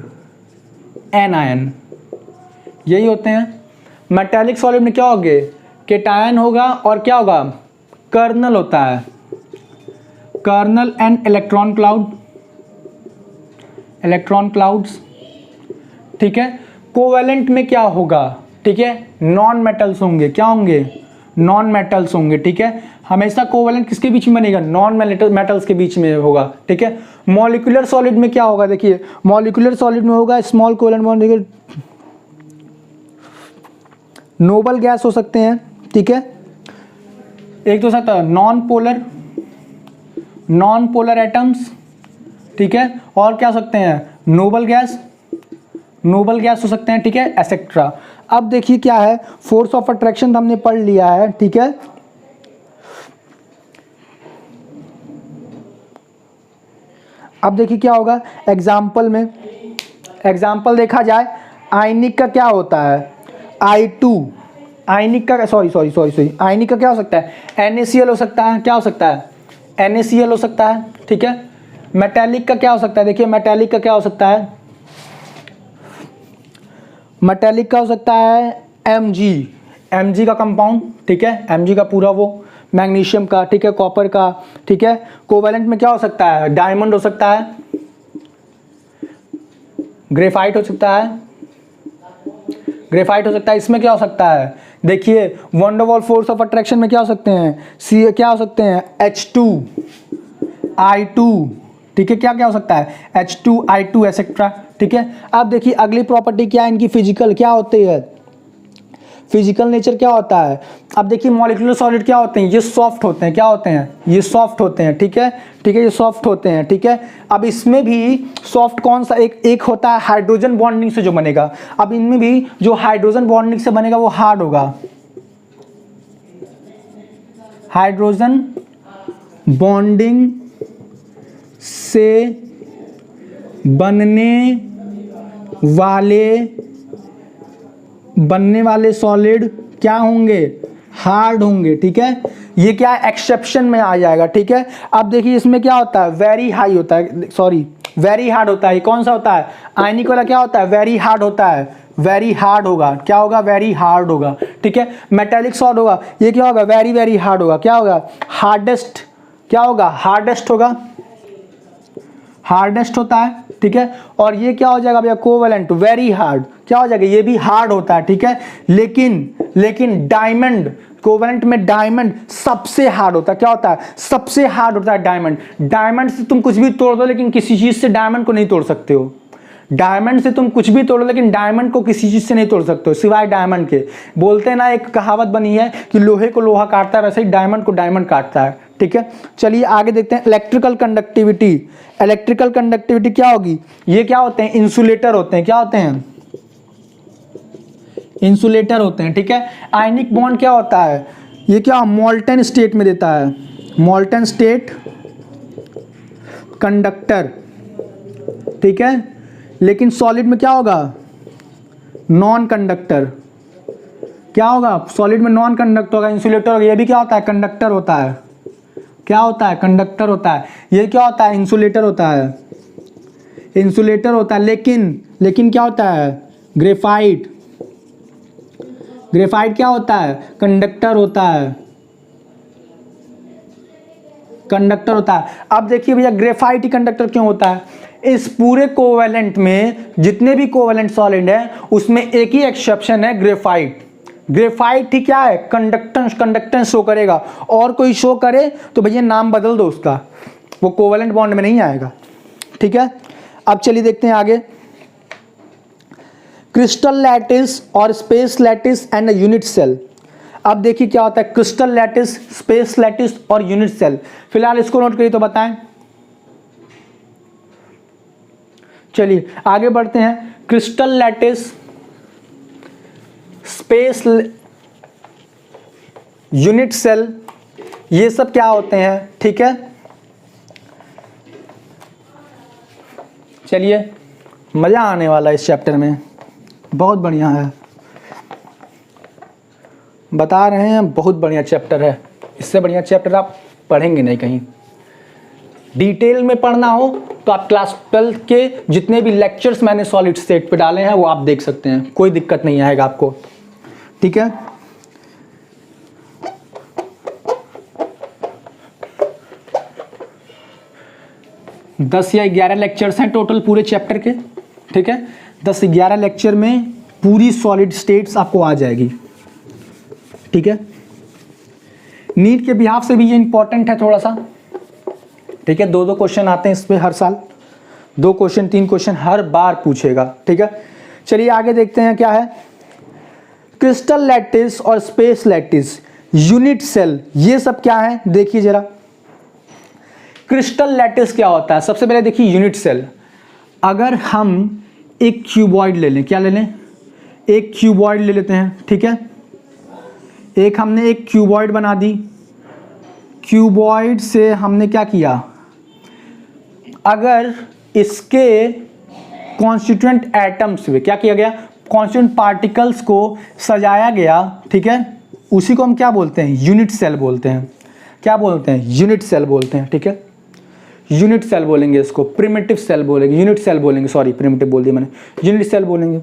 एनायन, यही होते हैं। मेटालिक सॉलिड में क्या होंगे, केटायन होगा और क्या होगा, कर्नल होता है, kernel and electron cloud, electron clouds, ठीक है। कोवेलेंट में क्या होगा, ठीक है, नॉन मेटल्स होंगे, क्या होंगे, नॉन मेटल्स होंगे, ठीक है। हमेशा कोवेलेंट किसके बीच में बनेगा, नॉन मेटल्स के बीच में होगा, ठीक है। मॉलिक्यूलर सॉलिड में क्या होगा, देखिए मॉलिक्यूलर सॉलिड में होगा स्मॉल कोवेलेंट बॉन्ड, देखिए नोबल गैस हो सकते हैं, ठीक है। एक तो सकता है नॉन पोलर एटम्स, ठीक है, और क्या हो सकते हैं, नोबल गैस हो सकते हैं, ठीक है, एसेट्रा। अब देखिए क्या है, फोर्स ऑफ अट्रैक्शन हमने पढ़ लिया है, ठीक है। अब देखिए क्या होगा, एग्जाम्पल देखा जाए, आयनिक का क्या होता है, I2, आयनिक का सॉरी आयनिक का क्या हो सकता है, NaCl हो सकता है, क्या हो सकता है, NaCl हो सकता है, ठीक है। मेटालिक का क्या हो सकता है, देखिए मेटालिक का क्या हो सकता है, मेटालिक का हो सकता है Mg का कंपाउंड, ठीक है, Mg का पूरा वो, मैग्नीशियम का, ठीक है, कॉपर का, ठीक है। कोवेलेंट में क्या हो सकता है, डायमंड हो सकता है, ग्रेफाइट हो सकता है, इसमें क्या हो सकता है, देखिए van der waals force of attraction में क्या हो सकते हैं, क्या हो सकते हैं, H2I2, ठीक है, क्या हो सकता है, H2I2 एसेट्रा, ठीक है। अब देखिए अगली प्रॉपर्टी क्या है इनकी, फिजिकल क्या होती है, फिजिकल नेचर क्या होता है। अब देखिए मॉलिक्यूलर सॉलिड क्या होते हैं, ये सॉफ्ट होते हैं, क्या होते हैं, ये सॉफ्ट होते हैं, ठीक है, ठीक है, ये सॉफ्ट होते हैं, ठीक है। अब इसमें भी सॉफ्ट कौन सा, एक होता है हाइड्रोजन बॉन्डिंग से जो बनेगा, अब इनमें भी जो हाइड्रोजन बॉन्डिंग से बनेगा वो हार्ड होगा, हाइड्रोजन बॉन्डिंग से बनने वाले सॉलिड क्या होंगे, हार्ड होंगे, ठीक है। ये क्या एक्सेप्शन में आ जाएगा, ठीक है। अब देखिए इसमें क्या होता है, वेरी हाई होता है, सॉरी वेरी हार्ड होता है। कौन सा होता है, आयनिक वाला क्या होता है, वेरी हार्ड होता है, वेरी हार्ड होगा, क्या होगा, वेरी हार्ड होगा, ठीक है। मेटेलिक सॉल्ट होगा, ये क्या होगा, वेरी वेरी हार्ड होगा, क्या होगा, हार्डेस्ट, क्या होगा, हार्डेस्ट होगा, हार्डेस्ट होता है, ठीक है। और ये क्या हो जाएगा भैया, कोवेलेंट, वेरी हार्ड, क्या हो जाएगा, ये भी हार्ड होता है, ठीक है। लेकिन डायमंड, कोवेलेंट में डायमंड सबसे हार्ड होता है, क्या होता है, सबसे हार्ड होता है डायमंड। डायमंड से तुम कुछ भी तोड़ दो लेकिन किसी चीज से डायमंड को नहीं तोड़ सकते हो। डायमंड से तुम कुछ भी तोड़ो लेकिन डायमंड को किसी चीज से नहीं तोड़ सकते हो सिवाय डायमंड के। बोलते हैं ना, एक कहावत बनी है कि लोहे को लोहा काटता है, वैसे ही डायमंड को डायमंड काटता है, ठीक है। चलिए आगे देखते हैं, इलेक्ट्रिकल कंडक्टिविटी। इलेक्ट्रिकल कंडक्टिविटी क्या होगी, ये क्या होते हैं, इंसुलेटर होते हैं, क्या होते हैं, इंसुलेटर होते हैं, ठीक है। आयनिक बॉन्ड क्या होता है, ये क्या मोल्टन स्टेट में देता है, मोल्टन स्टेट कंडक्टर, ठीक है। लेकिन सॉलिड में क्या होगा, नॉन कंडक्टर, क्या होगा, सॉलिड में नॉन कंडक्टर होगा, इंसुलेटर होगा। ये भी क्या होता है, कंडक्टर होता है, क्या होता है, कंडक्टर होता है। ये क्या होता है, इंसुलेटर होता है, इंसुलेटर होता है। लेकिन क्या होता है, ग्रेफाइट, ग्रेफाइट क्या होता है, कंडक्टर होता है, कंडक्टर होता है। अब देखिए भैया ग्रेफाइट ही कंडक्टर क्यों होता है, इस पूरे कोवेलेंट में जितने भी कोवेलेंट सॉलिड है उसमें एक ही एक्सेप्शन है, ग्रेफाइट। ग्रेफाइट ही क्या है, कंडक्टेंस शो करेगा, और कोई शो करे तो भैया नाम बदल दो उसका, वो कोवेलेंट बॉन्ड में नहीं आएगा, ठीक है। अब चलिए देखते हैं आगे, क्रिस्टल लैटिस और space lattice and unit cell. अब देखिए क्या होता है, क्रिस्टल लैटिस, स्पेस लैटिस और यूनिट सेल। फिलहाल इसको नोट करिए तो बताएं। चलिए आगे बढ़ते हैं, crystal lattice, space, unit cell, ये सब क्या होते हैं, ठीक है। चलिए मजा आने वाला है इस चैप्टर में, बहुत बढ़िया है, बता रहे हैं बहुत बढ़िया चैप्टर है। इससे बढ़िया चैप्टर आप पढ़ेंगे नहीं कहीं। डिटेल में पढ़ना हो तो आप क्लास 12 के जितने भी लेक्चर्स मैंने सॉलिड स्टेट पे डाले हैं वो आप देख सकते हैं, कोई दिक्कत नहीं आएगा आपको, ठीक है। दस या 11 लेक्चर्स हैं टोटल पूरे चैप्टर के, ठीक है। 10-11 लेक्चर में पूरी सॉलिड स्टेट्स आपको आ जाएगी, ठीक है। नीट के बिहाफ से भी ये इंपॉर्टेंट है थोड़ा सा, ठीक है। 2-2 क्वेश्चन आते हैं इस पे हर साल, 2 क्वेश्चन 3 क्वेश्चन हर बार पूछेगा, ठीक है। चलिए आगे देखते हैं क्या है, क्रिस्टल लैटिस और स्पेस लैटिस, यूनिट सेल, ये सब क्या है देखिए जरा। क्रिस्टल लैटिस क्या होता है, सबसे पहले देखिए यूनिट सेल। अगर हम एक क्यूबॉइड ले लें, क्या ले लें, एक क्यूबॉइड ले लेते हैं, ठीक है। एक हमने एक क्यूबॉइड बना दी, क्यूबॉइड से हमने क्या किया, अगर इसके कॉन्स्टिट्यूएंट एटम्स में क्या किया गया, कॉन्स्टिट्यूएंट पार्टिकल्स को सजाया गया, ठीक है, उसी को हम क्या बोलते हैं, यूनिट सेल बोलते हैं। क्या बोलते हैं, यूनिट सेल बोलते हैं, ठीक है। यूनिट सेल बोलेंगे इसको, प्रिमिटिव सेल बोलेंगे, यूनिट सेल बोलेंगे, सॉरी प्रिमिटिव बोल दिया मैंने, यूनिट सेल बोलेंगे।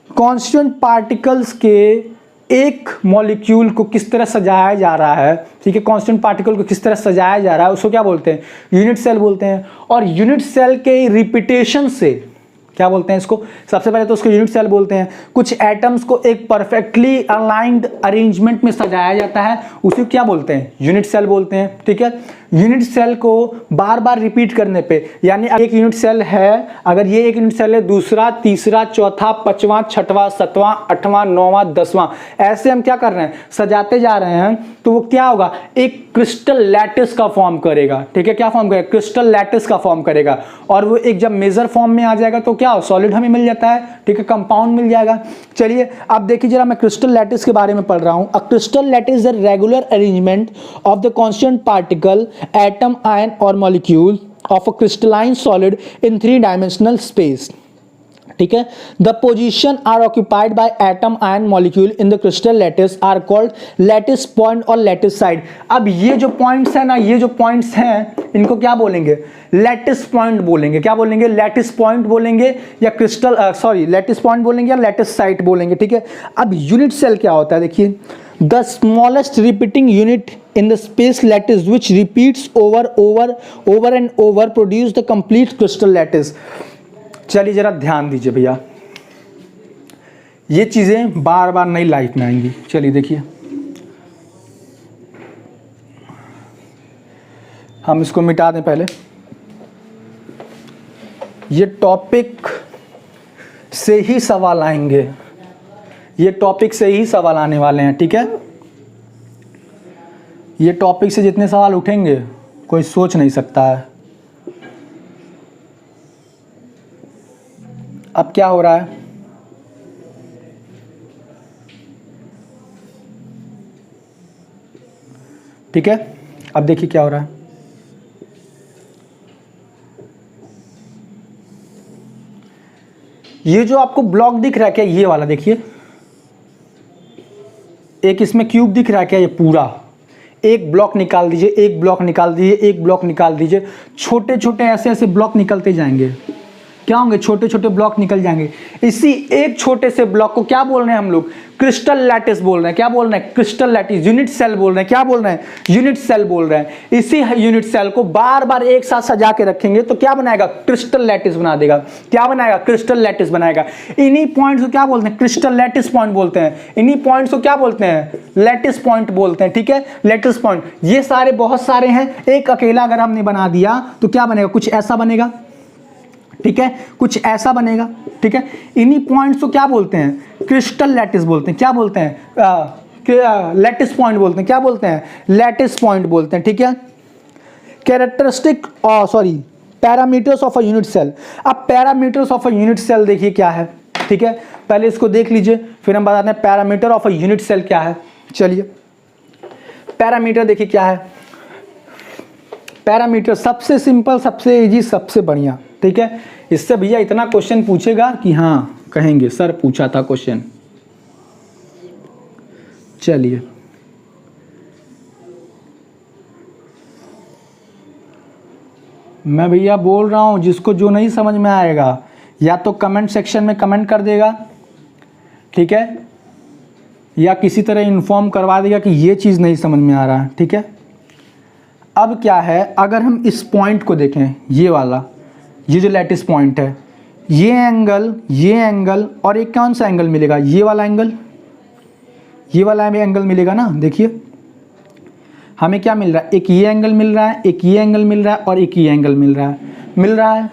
कॉन्स्टिट्यूएंट पार्टिकल्स के एक मॉलिक्यूल को किस तरह सजाया जा रहा है, ठीक है, कांस्टेंट पार्टिकल को किस तरह सजाया जा रहा है, उसको क्या बोलते हैं, यूनिट सेल बोलते हैं। और यूनिट सेल के रिपीटेशन से क्या बोलते हैं इसको? सबसे पहले तो उसको यूनिट सेल बोलते हैं। कुछ एटम्स को एक परफेक्टली अलाइंड अरेंजमेंट में सजाया जाता है, उसे क्या बोलते हैं? यूनिट सेल बोलते हैं। ठीक है, यूनिट सेल को बार बार रिपीट करने पे, यानी एक यूनिट सेल है, अगर ये एक यूनिट सेल है, दूसरा, तीसरा, चौथा, पांचवा, छठवां, सातवां, आठवां, नौवां, 10वां, ऐसे हम क्या कर रहे हैं? सजाते जा रहे हैं, तो वो क्या होगा? एक क्रिस्टल लैटिस का फॉर्म करेगा। ठीक है, क्या फॉर्म करेगा? क्रिस्टल लैटिस का फॉर्म करेगा। और वो एक जब मेजर फॉर्म में आ जाएगा तो क्या सॉलिड हमें मिल जाता है। ठीक है, कंपाउंड मिल जाएगा। चलिए अब देखिए जरा, मैं क्रिस्टल लैटिस के बारे में पढ़ रहा हूं। A crystal lattice is a regular arrangement of the constant particle, atom, ion और molecule of a crystalline solid in 3-dimensional space. ठीक है, the position are occupied by atom, ion, molecule in the crystal lattice are called lattice point और लैटिस साइड। अब ये जो पॉइंट्स है ना, ये जो पॉइंट्स हैं, इनको क्या बोलेंगे? लैटिस पॉइंट बोलेंगे। क्या बोलेंगे? लैटिस पॉइंट बोलेंगे, या क्रिस्टल लैटिस पॉइंट बोलेंगे, या लैटिस साइट बोलेंगे। ठीक है, अब यूनिट सेल क्या होता है? देखिए, the smallest repeating unit in the space lattice which repeats over and over produce the complete crystal lattice। चलिए जरा ध्यान दीजिए भैया, ये चीजें बार बार नई लाइफ में आएंगी। चलिए देखिए, हम इसको मिटा दें पहले। ये टॉपिक से ही सवाल आएंगे, ये टॉपिक से ही सवाल आने वाले हैं। ठीक है, ये टॉपिक से जितने सवाल उठेंगे कोई सोच नहीं सकता है। अब क्या हो रहा है? ठीक है, अब देखिए क्या हो रहा है। ये जो आपको ब्लॉक दिख रहा है क्या, ये वाला देखिए, एक इसमें क्यूब दिख रहा है क्या? ये पूरा एक ब्लॉक निकाल दीजिए, एक ब्लॉक निकाल दीजिए, एक ब्लॉक निकाल दीजिए, छोटे छोटे ऐसे ऐसे ब्लॉक निकलते जाएंगे। क्या होंगे? छोटे छोटे ब्लॉक निकल जाएंगे। इसी एक छोटे से ब्लॉक को क्या बोल रहे हैं हम लोग? क्रिस्टल लैटिस बोल रहे हैं। क्या बोल रहे हैं? Crystal lattice. यूनिट सेल बोल रहे हैं। क्या बोल रहे हैं? यूनिट सेल बोल रहे हैं। इसी यूनिट सेल को बार बार एक साथ सजा के रखेंगे तो क्या बनाएगा? क्रिस्टल लैटिस बना देगा। क्या बनाएगा? क्रिस्टल लैटिस बनाएगा। इन्हीं पॉइंट्स को क्या बोलते हैं? क्रिस्टल लैटिस पॉइंट बोलते हैं। इन्हीं पॉइंट्स को क्या बोलते हैं? लैटिस पॉइंट बोलते हैं। ठीक है, लैटिस पॉइंट। ये सारे बहुत सारे हैं, एक अकेला अगर हमने बना दिया तो क्या बनेगा? कुछ ऐसा बनेगा। ठीक है, कुछ ऐसा बनेगा। ठीक है, इन्हीं पॉइंट्स को क्या बोलते हैं? क्रिस्टल लैटिस बोलते हैं। क्या बोलते हैं? लैटिस पॉइंट बोलते हैं। क्या बोलते हैं? लैटिस पॉइंट बोलते हैं। ठीक है, characteristic parameters of a unit cell. अब parameters of a unit cell देखिए क्या है। ठीक है, पहले इसको देख लीजिए, फिर हम बताते हैं parameter of a unit cell क्या है। चलिए, पैरामीटर देखिए क्या है। पैरामीटर सबसे सिंपल, सबसे इजी, सबसे बढ़िया। ठीक है, इससे भैया इतना क्वेश्चन पूछेगा कि हाँ कहेंगे सर पूछा था क्वेश्चन। चलिए, मैं भैया बोल रहा हूं, जिसको जो नहीं समझ में आएगा या तो कमेंट सेक्शन में कमेंट कर देगा। ठीक है, या किसी तरह इन्फॉर्म करवा देगा कि ये चीज़ नहीं समझ में आ रहा है। ठीक है, अब क्या है, अगर हम इस पॉइंट को देखें, ये वाला, ये जो लैटिस पॉइंट है, ये एंगल और एक कौन सा एंगल मिलेगा? ये वाला एंगल, ये वाला हमें एंगल मिलेगा ना। देखिए हमें क्या मिल रहा है? एक ये एंगल मिल रहा है, एक ये एंगल मिल रहा है और एक ये एंगल मिल रहा है।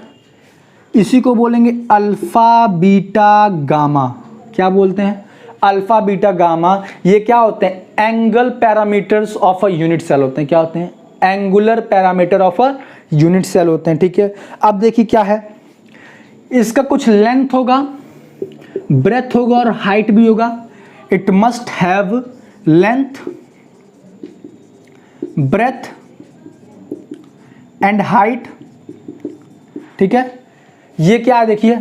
इसी को बोलेंगे अल्फा बीटा गामा। क्या बोलते हैं? Alpha beta gamma. ये क्या होते हैं? Angle parameters of a unit cell होते हैं। क्या होते हैं? Angular parameter of a unit cell होते हैं। ठीक है, अब देखिए क्या है, इसका कुछ लेंथ होगा, ब्रेथ होगा और हाइट भी होगा। It must have length, breadth and height. ठीक है, ये क्या है? देखिए,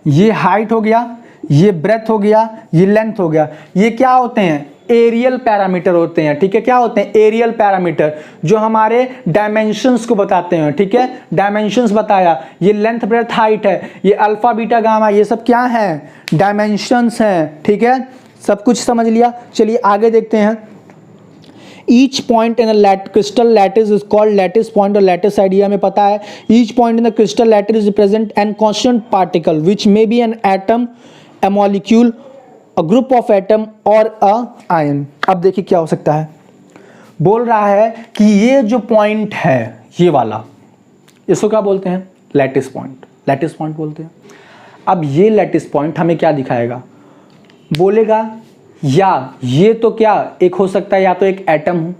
ये हाइट हो गया, ये ब्रेथ हो गया, ये लेंथ हो गया। ये क्या होते हैं? एरियल पैरामीटर होते हैं। ठीक है, क्या होते हैं? एरियल पैरामीटर, जो हमारे डायमेंशंस को बताते हैं। ठीक है, डायमेंशंस बताया, ये लेंथ, ब्रेथ, हाइट है, ये अल्फा बीटा गामा, ये सब क्या है? डायमेंशंस हैं। ठीक है, सब कुछ समझ लिया। चलिए आगे देखते हैं। Each point in a crystal lattice is called lattice point और लैटिस आइडिया में पता है each point in the crystal lattice represent N constant particle which may be an atom, a molecule, a group of atom और अ आयन। अब देखिए क्या हो सकता है, बोल रहा है कि ये जो पॉइंट है ये वाला, इसको क्या बोलते हैं, लैटिस पॉइंट, लैटिस पॉइंट बोलते हैं। अब ये लैटिस पॉइंट हमें क्या दिखाएगा, बोलेगा या ये तो क्या एक हो सकता है, या तो एक एटम हो,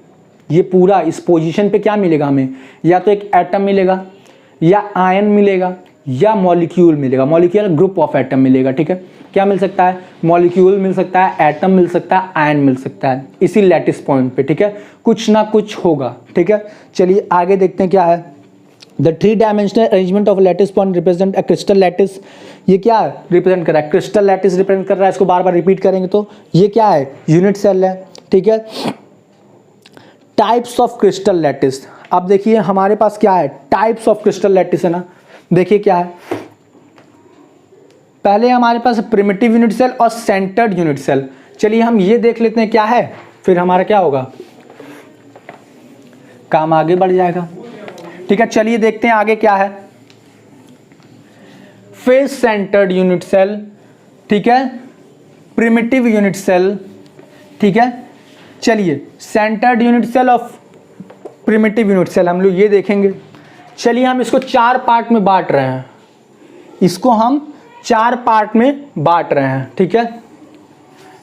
ये पूरा इस पोजीशन पे क्या मिलेगा हमें, या तो एक एटम मिलेगा या आयन मिलेगा या मॉलिक्यूल मिलेगा, मॉलिक्यूल ग्रुप ऑफ एटम मिलेगा। ठीक है, क्या मिल सकता है, मॉलिक्यूल मिल सकता है, एटम मिल सकता है, आयन मिल सकता है इसी लैटिस पॉइंट पे। ठीक है, कुछ ना कुछ होगा। ठीक है, चलिए आगे देखते हैं क्या है। The three dimensional arrangement of lattice point represent a crystal lattice. ये क्या रिप्रेजेंट कर रहा है, क्रिस्टल लैटिस रिप्रेजेंट कर रहा है। इसको बार बार रिपीट करेंगे तो ये क्या है, यूनिट सेल है। ठीक है, टाइप्स ऑफ क्रिस्टल लैटिस। अब देखिए हमारे पास क्या है, टाइप्स ऑफ क्रिस्टल लैटिस है ना। देखिए क्या है, पहले हमारे पास प्रिमिटिव यूनिट सेल और सेंटर्ड यूनिट सेल। चलिए हम ये देख लेते हैं क्या है, फिर हमारा क्या होगा, काम आगे बढ़ जाएगा। ठीक है, चलिए देखते हैं आगे क्या है। फेस सेंटर्ड यूनिट सेल, ठीक है, प्रिमिटिव यूनिट सेल। ठीक है, चलिए सेंटर्ड यूनिट सेल और प्रिमिटिव यूनिट सेल हम लोग ये देखेंगे। चलिए हम इसको 4 पार्ट में बांट रहे हैं, इसको हम 4 पार्ट में बांट रहे हैं। ठीक है,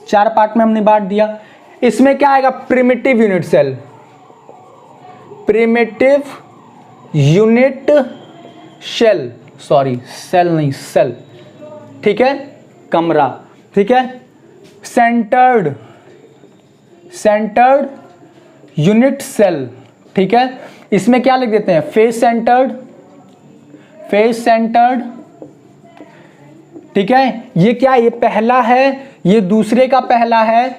4 पार्ट में हमने बांट दिया। इसमें क्या आएगा, primitive unit cell, primitive unit cell, sorry cell नहीं सेल। ठीक है, कमरा। ठीक है, सेंटर्ड यूनिट सेल। ठीक है, इसमें क्या लिख देते हैं, फेस सेंटर्ड। ठीक है, ये क्या, ये पहला है, ये दूसरे का पहला है,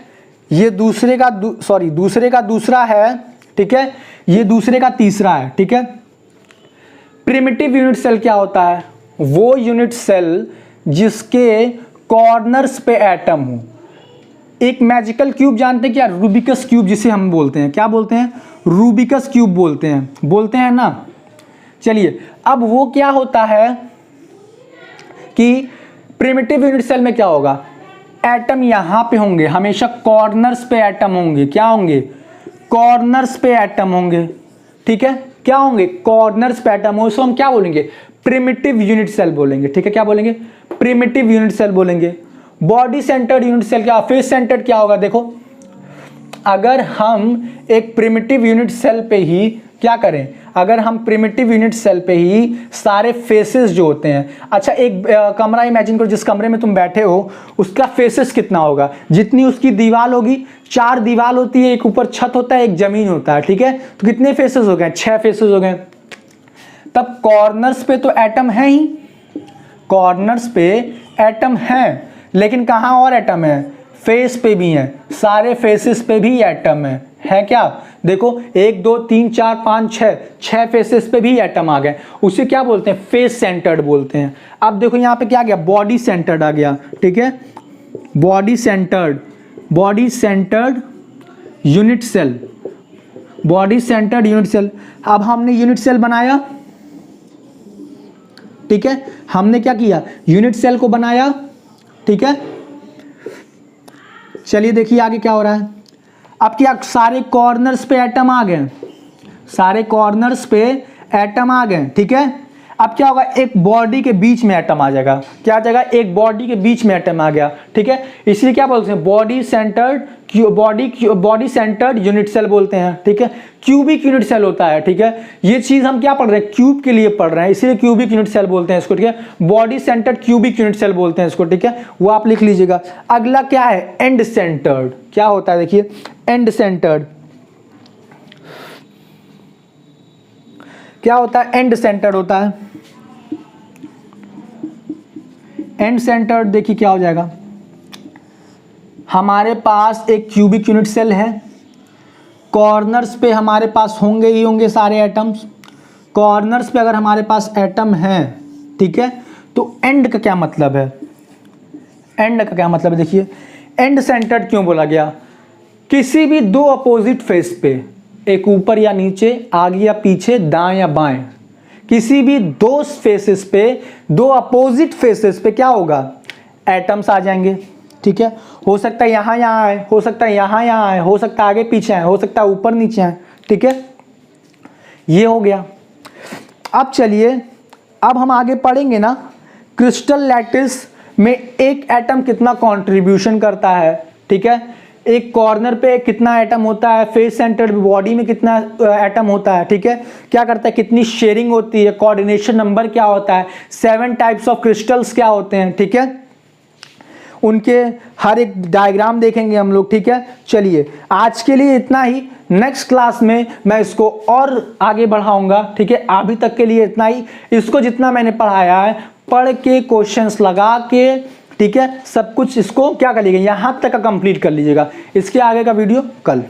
ये दूसरे का दूसरा है। ठीक है, ये दूसरे का तीसरा है। ठीक है, प्रिमिटिव यूनिट सेल क्या होता है, वो यूनिट सेल जिसके कॉर्नर्स पे एटम हो। एक मैजिकल क्यूब जानते हैं क्या, रूबिकस क्यूब जिसे हम बोलते हैं, क्या बोलते हैं, रूबिकस क्यूब बोलते हैं ना। चलिए अब वो क्या होता है कि प्रिमिटिव यूनिट सेल में क्या होगा, एटम यहां पे होंगे, हमेशा कॉर्नर्स पे एटम होंगे। क्या होंगे, कॉर्नर्स पे एटम होंगे। ठीक है, क्या होंगे, कॉर्नर्स पे एटम हो, इसको हम क्या बोलेंगे, प्रिमिटिव यूनिट सेल बोलेंगे। ठीक है, क्या बोलेंगे, प्रिमिटिव यूनिट सेल बोलेंगे। बॉडी सेंटर्ड यूनिट सेल क्या, फेस सेंटर्ड क्या होगा, देखो अगर हम एक प्रिमिटिव यूनिट सेल पे ही क्या करें, अगर हम प्रिमिटिव यूनिट सेल पे ही सारे फेसेस जो होते हैं, अच्छा एक कमरा इमेजिन करो, जिस कमरे में तुम बैठे हो उसका फेसेस कितना होगा, जितनी उसकी दीवार होगी, 4 दीवार होती है, एक ऊपर छत होता है, एक जमीन होता है। ठीक है, तो कितने फेसेस हो गए, 6 फेसेस हो गए। तब कॉर्नर्स पे तो एटम है ही, कॉर्नर्स पे एटम है, लेकिन कहां और एटम है, फेस पे भी है, सारे फेसेस पे भी एटम है क्या, देखो 1 2 3 4 5 6 फेसेस पे भी एटम आ गए, उसे क्या बोलते हैं, फेस सेंटर्ड बोलते हैं। अब देखो यहां पे क्या आ गया, बॉडी सेंटर्ड आ गया। ठीक है, body centred unit cell, body centred unit cell. अब हमने यूनिट सेल बनाया, ठीक है, हमने क्या किया, यूनिट सेल को बनाया। ठीक है, चलिए देखिए आगे क्या हो रहा है। अब क्या, सारे कॉर्नर्स पे एटम आ गए, सारे कॉर्नर्स पे एटम आ गए। ठीक है, अब क्या होगा, एक बॉडी के बीच में एटम आ जाएगा, क्या आ जाएगा, एक बॉडी के बीच में एटम आ गया। ठीक है, इसलिए क्या बोलते हैं, बॉडी सेंटर्ड यूनिट सेल बोलते हैं। ठीक है, क्यूबिक यूनिट सेल होता है। ठीक है, ये चीज हम क्या पढ़ रहे हैं, क्यूब के लिए पढ़ रहे हैं, इसलिए क्यूबिक यूनिट सेल बोलते हैं इसको। ठीक है, body centred cubic unit cell बोलते हैं इसको। ठीक है, वो आप लिख लीजिएगा। अगला क्या है, एंड सेंटर्ड। क्या होता है, देखिए एंड सेंटर्ड क्या होता है, एंड सेंटर्ड होता है। एंड सेंटर्ड देखिए क्या हो जाएगा, हमारे पास एक क्यूबिक यूनिट सेल है, कॉर्नर्स पे हमारे पास होंगे ही होंगे सारे एटम्स, कॉर्नर्स पे अगर हमारे पास एटम है, ठीक है, तो एंड का क्या मतलब है, एंड का क्या मतलब है, देखिए एंड सेंटर्ड क्यों बोला गया, किसी भी दो अपोजिट फेस पे, एक ऊपर या नीचे, आगे या पीछे, दाएं या बाएं, किसी भी दो फेसेस पे, दो अपोजिट फेसेस पे क्या होगा, एटम्स आ जाएंगे। ठीक है, हो सकता है यहां यहां आए, हो सकता है यहां यहां आए, हो सकता है आगे पीछे आए, हो सकता है ऊपर नीचे आए। ठीक है, ये हो गया। अब चलिए, अब हम आगे पढ़ेंगे ना क्रिस्टल लैटिस में एक एटम कितना कंट्रीब्यूशन करता है। ठीक है, एक कॉर्नर पे कितना एटम होता है, फेस सेंटर्ड बॉडी में कितना एटम होता है। ठीक है, क्या करता है, कितनी शेयरिंग होती है, कोऑर्डिनेशन नंबर क्या होता है, 7 टाइप्स ऑफ क्रिस्टल्स क्या होते हैं। ठीक है, उनके हर एक डायग्राम देखेंगे हम लोग। ठीक है, चलिए आज के लिए इतना ही, नेक्स्ट क्लास में मैं इसको और आगे बढ़ाऊंगा। ठीक है, अभी तक के लिए इतना ही। इसको जितना मैंने पढ़ाया है, पढ़ के क्वेश्चंस लगा के, ठीक है, सब कुछ इसको क्या करिएगा, यहां तक का कंप्लीट कर लीजिएगा। इसके आगे का वीडियो कल।